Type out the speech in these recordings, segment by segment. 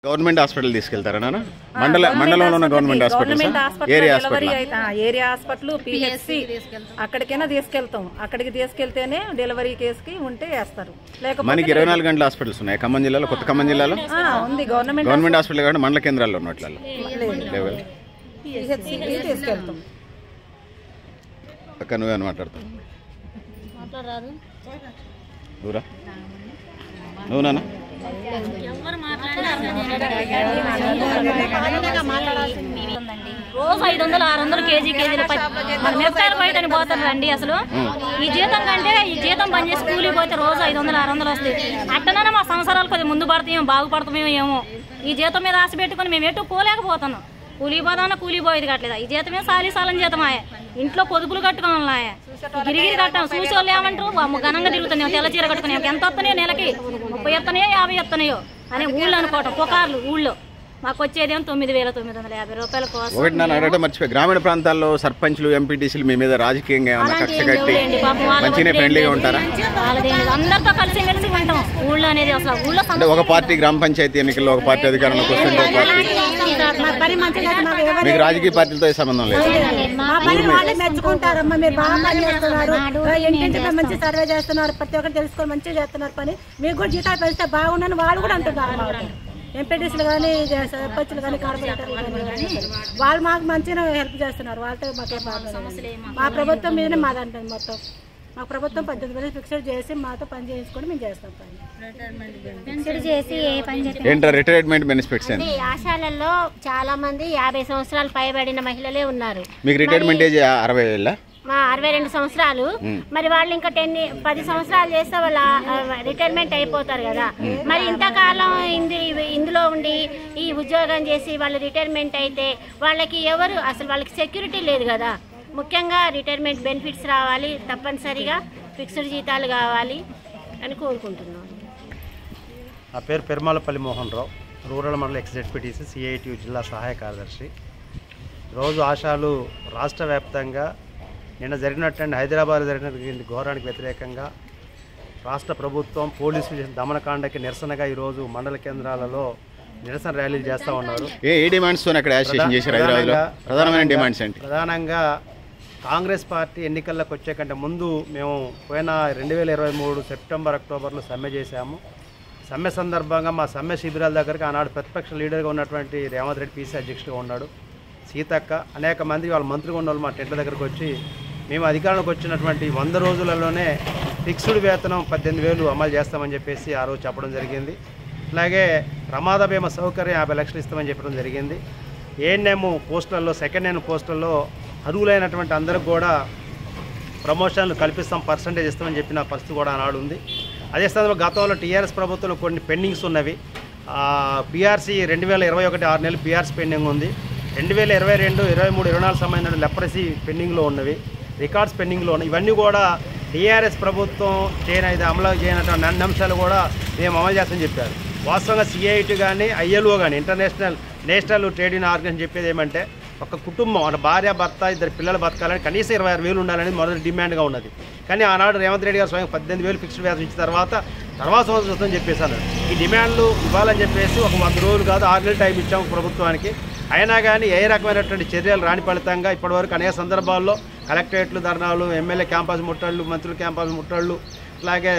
Government hospital తీసుకెళ్తారా నాన్న? మండలంలో ఉన్న government hospital, area hospital, PHC అక్కడికైనా తీసుకెళ్తాం. అక్కడికి తీసుకెళ్తేనే డెలివరీ కేసుకి ఉంటే వేస్తారు. లేకపోతే మనకి 24 గంటల హాస్పిటల్స్ ఉన్నాయి ఖమ్మం జిల్లాలో. కొత్త ఖమ్మం జిల్లాలో ఉంది గవర్నమెంట్ హాస్పిటల్ కాబట్టి మండల కేంద్రాల్లో ఉన్నట్లలో తీసుకెళ్తాం. అక్క నువ్వే మాట్లాడతావు దూరా నువ్వు నాన్న? రోజు 500-600 కేజీలు మిరపకాయలు పోయడానికి పోతారండి. అసలు ఈ జీతం కంటే ఈ జీతం పనిచేసి కూలీ పోతే రోజు 500-600 వస్తాయి. అట్టనైనా మా సంవత్సరాలు కొద్దిగా ముందు పడతామేమో, బాగుపడతామేమో ఏమో. ఈ జీతం మీద ఆశ పెట్టుకుని మేము ఎటు పోలేకపోతున్నాం. కూలీ పోదామన్నా కూలీ పోయేది కట్టలేదు. ఈ జీతమే సాలం జీతమాయ. ఇంట్లో పొదుపులు కట్టుకోవాలన్నాయ, గిరిగిరి కట్టాం. చూసేవాళ్ళు ఏమంటారు, ఘనంగా తిరుగుతున్నాం, తెల్ల చీర కట్టుకున్నాం. ఎంత వస్తున్నాయో నెలకి 30 ఎత్తనాయో 50 ఎత్తనాయో అని ఊళ్ళో అనుకోవటం. పుకార్లు ఊళ్ళో. మాకు వచ్చేదేమో 9,950 రూపాయల కోసం. ఒకటి నన్ను అడగటం మర్చిపోయి, గ్రామీణ ప్రాంతాల్లో సర్పంచ్లు, ఎంపీటీసీలు మీ మీద రాజకీయంగా ఏమైనా కక్ష కట్టి మంచిగా ఫ్రెండ్లీగా ఉంటారా? అందరితో కలిసి మెలిసి ఉంటాం ఊళ్ళో అనేది. అసలు ఊళ్ళో అంటే ఒక పార్టీ గ్రామ పంచాయతీ ఎన్నికల్లో ఒక పార్టీ అధికారంలోకి వస్తుంటే ఒక పార్టీ, మీకు రాజకీయ పార్టీలతో సంబంధం లేదు. మెచ్చుకుంటారమ్మా, మీరు బాగా పని చేస్తున్నారు, ఇంటింటిలో మంచి సర్వే చేస్తున్నారు, ప్రతి ఒక్కరు తెలుసుకొని మంచిగా చేస్తున్నారు పని, మీకు కూడా జీతాలు పెంచితే బాగుండని వాళ్ళు కూడా అంటున్నారు. ఎంపీటీసీలు కానీ, సర్పంచ్లు కానీ, కార్పొరేటర్లు కానీ వాళ్ళు మాకు మంచిగా హెల్ప్ చేస్తున్నారు. వాళ్ళతో మాకే మా ప్రభుత్వం మీదనే మాదంటుంది మొత్తం. మా ప్రభుత్వం 18,000 ఫిక్స్డ్ చేసి మాతో పని చేయించుకొని మేము చేస్తాం పని. రిటైర్మెంట్ బెనిఫిట్స్ ఆశాలలో చాలా మంది 50 సంవత్సరాలు పైబడిన మహిళలే ఉన్నారు. మీకు రిటైర్మెంట్ ఏజ్ 60 మా 62 సంవత్సరాలు. మరి వాళ్ళు ఇంకా 10 సంవత్సరాలు చేస్తే వాళ్ళ రిటైర్మెంట్ అయిపోతారు కదా. మరి ఇంతకాలం ఇందులో ఉండి ఈ ఉద్యోగం చేసి వాళ్ళు రిటైర్మెంట్ అయితే వాళ్ళకి ఎవరు అసలు వాళ్ళకి సెక్యూరిటీ లేదు కదా. ముఖ్యంగా రిటైర్మెంట్ బెనిఫిట్స్ రావాలి, తప్పనిసరిగా ఫిక్స్డ్ జీతాలు కావాలి అని కోరుకుంటున్నాను. నా పేరు పెరుమాలపల్లి మోహన్ రావు, రూరల్ మండల ఎక్స్-జెడ్పీటీసీ, CITU జిల్లా సహాయ కార్యదర్శి. రోజు ఆశాలు రాష్ట్ర వ్యాప్తంగా నిన్న జరిగినటువంటి హైదరాబాద్ జరిగిన ఘోరానికి వ్యతిరేకంగా రాష్ట్ర ప్రభుత్వం పోలీసులు చేసిన దమనకాండకి నిరసనగా ఈరోజు మండల కేంద్రాలలో నిరసన ర్యాలీలు చేస్తూ ఉన్నారు. ప్రధానంగా కాంగ్రెస్ పార్టీ ఎన్నికల్లోకి వచ్చే కంటే ముందు మేము పోయిన 2023 సెప్టెంబర్, అక్టోబర్లో సమ్మె చేశాము. సమ్మె సందర్భంగా మా సమ్మె శిబిరాల దగ్గరికి ఆనాడు ప్రతిపక్ష లీడర్గా ఉన్నటువంటి రేవంత్ రెడ్డి PC అధ్యక్షుడిగా ఉన్నాడు, సీతక్క, అనేక మంది వాళ్ళ మంత్రిగా ఉన్న వాళ్ళు మా టెంట్ల దగ్గరకు వచ్చి మేము అధికారంలోకి వచ్చినటువంటి 100 రోజులలోనే ఫిక్స్డ్ వేతనం 18,000 అమలు చేస్తామని చెప్పేసి ఆ రోజు చెప్పడం జరిగింది. అలాగే ప్రమాద బీమా సౌకర్యం 50 లక్షలు ఇస్తామని చెప్పడం జరిగింది. A&M పోస్టులలో, సెకండ్ హ్యాండ్ పోస్టుల్లో అర్హులైనటువంటి అందరికి కూడా ప్రమోషన్లు కల్పిస్తాం, పర్సంటేజ్ ఇస్తామని చెప్పిన పరిస్థితి కూడా ఆనాడు ఉంది. అదే సందర్భంలో గతంలో TRS ప్రభుత్వంలో కొన్ని పెండింగ్స్ ఉన్నవి. PRC 2021 6 నెలలు PRC పెండింగ్ ఉంది. 2022, 23, 24 సంబంధించిన లెప్రసీ పెండింగ్లో ఉన్నవి, రికార్డ్స్ పెండింగ్లో ఉన్నాయి. ఇవన్నీ కూడా TRS ప్రభుత్వం అమలు చేయనటువంటి అన్ని అంశాలు కూడా మేము అమలు చేస్తామని చెప్పారు. వాస్తవంగా CIT కానీ, ILO కానీ, నేషనల్ ట్రేడ్ యూనియన్ ఆర్గనైజేషన్ చెప్పేది ఏమంటే ఒక కుటుంబం, ఒక భార్య, భర్త, 2 పిల్లలు బతకాలని కనీసం 26,000 ఉండాలని మొదటి డిమాండ్గా ఉన్నది. కానీ ఆనాడు రేవంత్ రెడ్డి గారు స్వయం 18,000 ఫిక్స్డ్ వేతనం ఇచ్చిన తర్వాత సంవత్సరం వస్తుందని చెప్పేసాను. ఈ డిమాండ్లు ఇవ్వాలని చెప్పేసి ఒక 100 రోజులు కాదు 6 నెలలు టైం ఇచ్చాము ప్రభుత్వానికి. అయినా కానీ ఏ రకమైనటువంటి చర్యలు రాని ఫలితంగా ఇప్పటివరకు అనేక సందర్భాల్లో కలెక్టరేట్లు ధర్నాలు, ఎమ్మెల్యే క్యాంపస్ ముట్టళ్ళు, మంత్రుల క్యాంపస్ ముట్టళ్ళు, అలాగే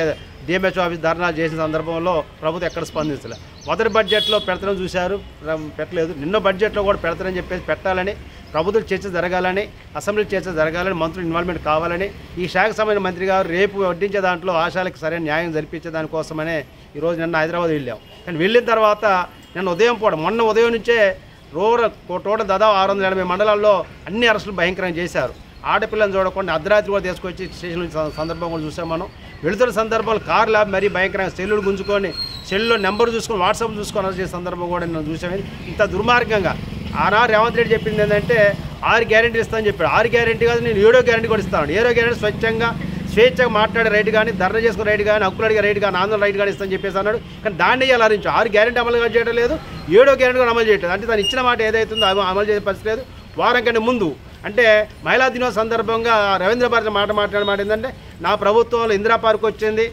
DMHO ఆఫీస్ ధర్నాలు చేసిన సందర్భంలో ప్రభుత్వం ఎక్కడ స్పందించలేదు. మొదటి బడ్జెట్లో పెడతారని చూశారు, పెట్టలేదు. నిన్న బడ్జెట్లో కూడా పెడతారని చెప్పేసి పెట్టాలని, ప్రభుత్వ చర్చ జరగాలని, అసెంబ్లీ చర్చ జరగాలని, మంత్రులు ఇన్వాల్వ్మెంట్ కావాలని, ఈ శాఖ సంబంధించిన మంత్రి గారు రేపు వడ్డించే దాంట్లో ఆశాలకు సరైన న్యాయం జరిపించే దానికోసమనే ఈరోజు నిన్న హైదరాబాద్ వెళ్ళాం. కానీ వెళ్ళిన తర్వాత నిన్న ఉదయం మొన్న ఉదయం నుంచే టోటల్ దాదాపు 680 మండలాల్లో అన్ని అరెస్టులు భయంకరంగా చేశారు. ఆడపిల్లని చూడకుండా అర్ధరాత్రి కూడా తీసుకొచ్చి స్టేషన్ నుంచి సందర్భం కూడా చూసాం. మనం వెళుతున్న సందర్భాలు కార్ ల్యాబ్ మరీ భయంకరంగా సెల్లులు గుంజుకొని, సెల్లులో నెంబర్ చూసుకొని, వాట్సాప్ చూసుకొని అరెస్ట్ చేసే సందర్భం కూడా నేను చూసాను. ఇంత దుర్మార్గంగా ఆనాడు రేవంత్ రెడ్డి చెప్పింది ఏంటంటే 6 గ్యారెంటీ ఇస్తానని చెప్పాడు. 6 గ్యారెంటీ కాదు, నేను 7వ గ్యారెంటీ కూడా ఇస్తాను. 7వ గ్యారెంటీ స్వేచ్ఛగా మాట్లాడే రైట్ కానీ, ధర్నా చేసుకునే రైట్ కానీ, హక్కులు అడిగే రైట్ కానీ, ఆందోళన రైట్ కానీ ఇస్తానని చెప్పేసి అన్నాడు. కానీ దాన్ని అలరించు 6 గ్యారెంటీ అమలు చేయడం లేదు, 7వ గ్యారెంటీ కూడా అమలు చేయట్లేదు. అంటే తను ఇచ్చిన మాట ఏదైతుందో అమలు చేసే పరిస్థితి లేదు. వారం కంటే ముందు అంటే మహిళా దినోత్సవం సందర్భంగా రవీంద్ర భారతి మాట్లాడిన మాట ఏంటంటే, నా ప్రభుత్వంలో ఇందిరా పార్క్ వచ్చింది,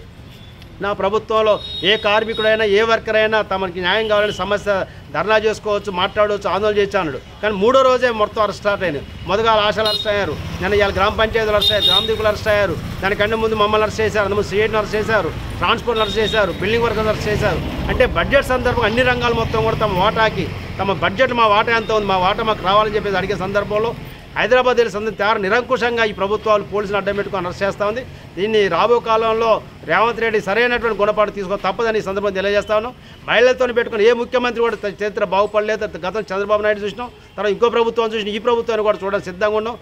నా ప్రభుత్వంలో ఏ కార్మికుడైనా ఏ వర్కర్ అయినా తమకి న్యాయం కావాలని సమస్య ధర్నా చేసుకోవచ్చు, మాట్లాడవచ్చు, ఆందోళన చేయొచ్చు అన్నాడు. కానీ 3వ రోజే మొత్తం అరెస్ట్ స్టార్ట్ అయింది. మొదగా ఆశాలు అరెస్ట్ అయ్యారు, నేను ఇవాళ గ్రామ పంచాయతీలు అరెస్ట్ అయ్యారు, గ్రామ దిక్కులు అరెస్ట్ అయ్యారు, దానికంటే ముందు మమ్మల్ని అరెస్ట్ చేశారు, అందులో సిఐని అరెస్ట్ చేశారు, ట్రాన్స్పోర్ట్ అరెస్ట్ చేశారు, బిల్డింగ్ వర్కర్స్ అరెస్ట్ చేశారు. అంటే బడ్జెట్ సందర్భంగా అన్ని రంగాలు మొత్తం కూడా తమ వాటాకి తమ బడ్జెట్ మా వాటా ఎంత ఉంది, మా వాటా మాకు రావాలని చెప్పేసి అడిగే సందర్భంలో హైదరాబాద్ తయారు నిరంకుశంగా ఈ ప్రభుత్వాలు పోలీసులు అడ్డం పెట్టుకొని అరెస్ట్ చేస్తూ ఉంది. దీన్ని రాబో కాలంలో రేవంత్ రెడ్డి సరైనటువంటి గుణపాటు తీసుకో తప్పదని ఈ సందర్భంగా తెలియజేస్తా ఉన్నాం. మహిళలతో పెట్టుకుని ఏ ముఖ్యమంత్రి కూడా చరిత్ర బాగుపడలేదు. గతం చంద్రబాబు నాయుడు చూసినాం, తర్వాత ఇంకో ప్రభుత్వం చూసినాం, ఈ ప్రభుత్వాన్ని కూడా చూడడానికి సిద్ధంగా ఉన్నాం.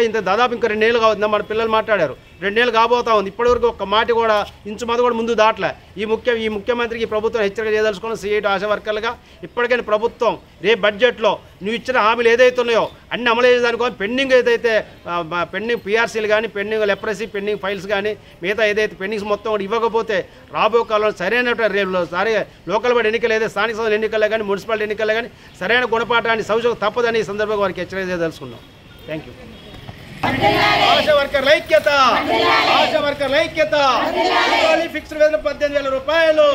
ఇంత దాదాపు ఇంకా 2 ఏళ్ళు కావద్దు, మన పిల్లలు మాట్లాడారు, 2 ఏళ్ళు కాబోతా ఉంది. ఇప్పటివరకు ఒక మాట కూడా ఇంచు మంది కూడా ముందు దాటలే. ఈ ముఖ్యమంత్రికి ఈ ప్రభుత్వం హెచ్చరిక చేయదలుచుకున్న సిఐటి ఆశా వర్కర్లుగా ఇప్పటికైనా ప్రభుత్వం రేపు బడ్జెట్లో నువ్వు ఇచ్చిన హామీలు ఏదైతే ఉన్నాయో అన్ని అమలు చేసేదానికో పెండింగ్ ఏదైతే పెండింగ్ పిఆర్సీలు కానీ పెండింగ్ లెప్రసీ పెండింగ్ ఫైల్స్ కానీ మిగతా ఏదైతే పెండింగ్స్ మొత్తం కూడా ఇవ్వకపోతే రాబో కాలంలో సరైనటువంటి లోకల్ బడి ఎన్నికలు ఏదైతే స్థానిక సంస్థల ఎన్నికల్లో కానీ మున్సిపాలిటీ ఎన్నికల్లో కానీ సరైన గుణపాఠాన్ని సౌజకు తప్పదని ఈ సందర్భంగా వారికి హెచ్చరిక చేయదలుచుకున్నాం. Thank you. ఆశా వర్కర్ల ఐక్యత, ఆశా వర్కర్ల ఐక్యత. ఫిక్స్డ్ వేతనం 18,000 రూపాయలు,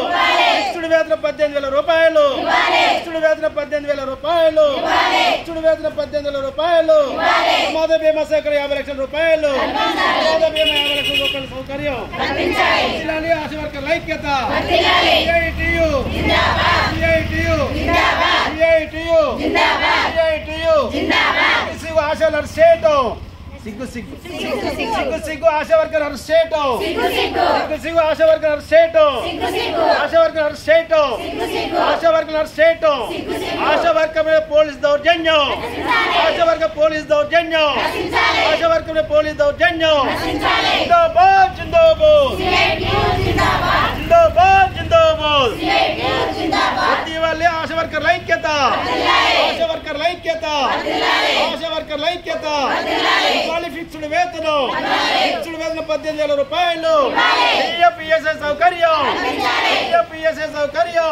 ఫిక్స్డ్ వేతనం 18,000 రూపాయలు, ఫిక్స్డ్ వేతనం 18,000 రూపాయలు, ఫిక్స్డ్ వేతనం 18,000 రూపాయలు. ప్రమాద బీమా సౌకర్యం 50 లక్షల రూపాయలు, ప్రమాద బీమా 50 లక్షల రూపాయల సౌకర్యం. ఆశా వర్కర్ల ఐక్యత. సిఐటియు ఆశాలు అరెస్ట్ చేయటం సిగ్గు సిగ్గు సిగ్గు సిగ్గు ఆశా వర్కర్ అరెస్ట్ చేయటం సిగ్గు సిగ్గు ఆశా వర్కర్ అరెస్ట్ చేయటం ఆశా వర్కర్ అరెస్ట్ చేయటం ఆశా వర్కర్ అరెస్ట్ చేయటం ఆశా వర్కర్ మీద పోలీస్ దౌర్జన్యం ఆశా వర్కర్ పోలీస్ దౌర్జన్యం ఆశా వర్కర్ మీద పోలీస్ దౌర్జన్యం జిందాబాద్ జిందాబాద్ జిందాబాద్ జిందాబాద్ ఇటీవలే ఆశా వర్కర్ల ఐక్యత ఆశా వర్కర్ల ఐక్యత ఆశా వర్కర్ల ఐక్యత ఫిక్స్డ్ వేతనం 18,000 రూపాయలు పిఎఫ్ఈఎస్ఐ సౌకర్యం పిఎఫ్ఈఎస్ఐ సౌకర్యం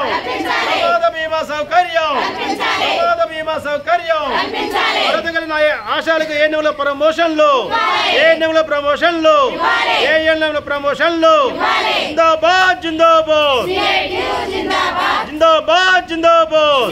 ప్రమాద బీమా సౌకర్యం ప్రమాద బీమా సౌకర్యం వరదగలిన ఆశాలకు ఏఎన్ఎంల ప్రమోషన్లు ఏఎన్ఎంల ప్రమోషన్లు ఏఎన్ఎంల ప్రమోషన్లు జిందాబాద్ జిందాబాద్ జిందాబాద్ జిందాబాద్